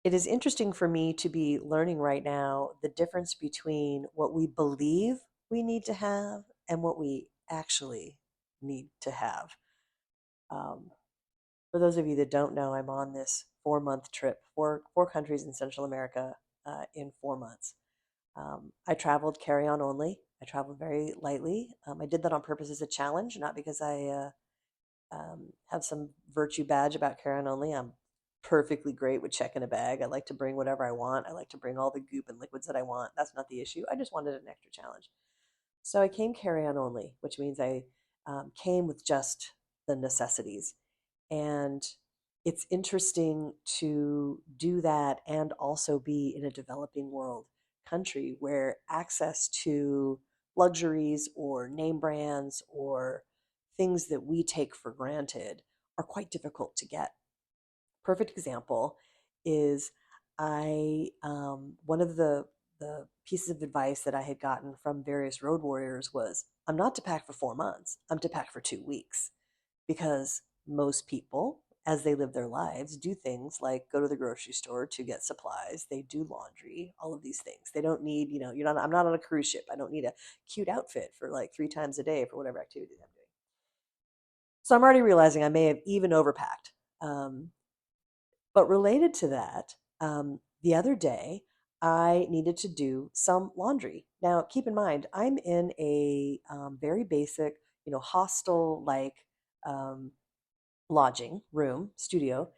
It is interesting for me to be learning right now the difference between what we believe we need to have and what we actually need to have. Um, for those of you that don't know, I'm on this 4 month trip, four countries in Central America in 4 months. I traveled carry on only. I traveled very lightly. I did that on purpose as a challenge, not because I have some virtue badge about carry on only. I'm perfectly great with checking a bag. I like to bring whatever I want. I like to bring all the goop and liquids that I want. That's not the issue. I just wanted an extra challenge. So I came carry on only, which means I came with just the necessities. And it's interesting to do that and also be in a developing world country where access to luxuries or name brands or things that we take for granted are quite difficult to get. Perfect example is one of the pieces of advice that I had gotten from various road warriors was I'm not to pack for 4 months. I'm to pack for 2 weeks because most people, as they live their lives, do things like go to the grocery store to get supplies. They do laundry, all of these things. They don't need, you're not. I'm not on a cruise ship. I don't need a cute outfit for like 3 times a day for whatever activities I'm doing. So I'm already realizing I may have even overpacked. Um, but related to that, the other day, I needed to do some laundry. Now, keep in mind, I'm in a very basic, hostel like um, lodging room, studio,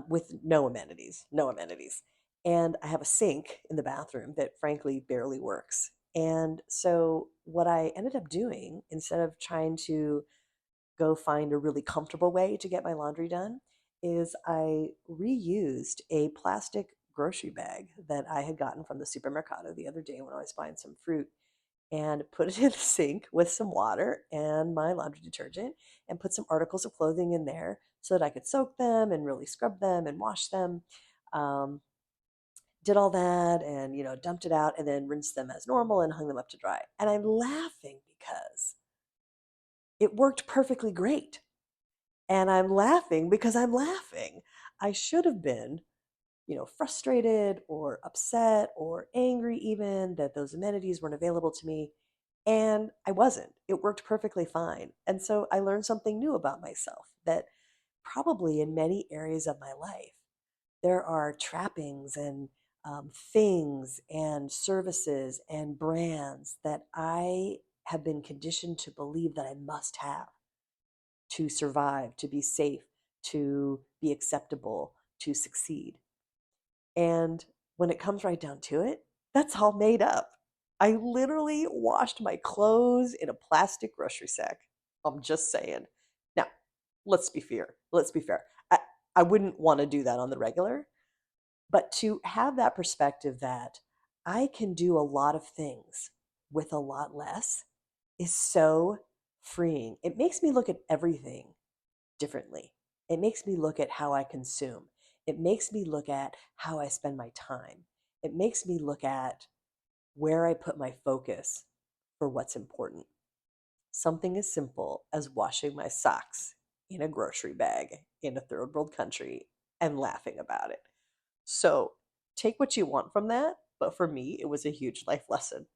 with no amenities, no amenities. And I have a sink in the bathroom that frankly barely works. And so, what I ended up doing, instead of trying to go find a really comfortable way to get my laundry done is I reused a plastic grocery bag that I had gotten from the supermercado the other day when I was buying some fruit and put it in the sink with some water and my laundry detergent and put some articles of clothing in there so that I could soak them and really scrub them and wash them. Um, did all that and dumped it out and then rinsed them as normal and hung them up to dry. And I'm laughing because it worked perfectly great. And I'm laughing because I'm laughing. I should have been, frustrated or upset or angry even that those amenities weren't available to me. And I wasn't. It worked perfectly fine. And so I learned something new about myself that probably in many areas of my life, there are trappings and things and services and brands that I have been conditioned to believe that I must have to survive, to be safe, to be acceptable, to succeed. And when it comes right down to it, that's all made up. I literally washed my clothes in a plastic grocery sack. I'm just saying. Now, let's be fair. Let's be fair. I wouldn't want to do that on the regular, but to have that perspective that I can do a lot of things with a lot less is so freeing. It makes me look at everything differently. It makes me look at how I consume. It makes me look at how I spend my time. It makes me look at where I put my focus for what's important. Something as simple as washing my socks in a grocery bag in a third world country and laughing about it. So take what you want from that, but for me, it was a huge life lesson.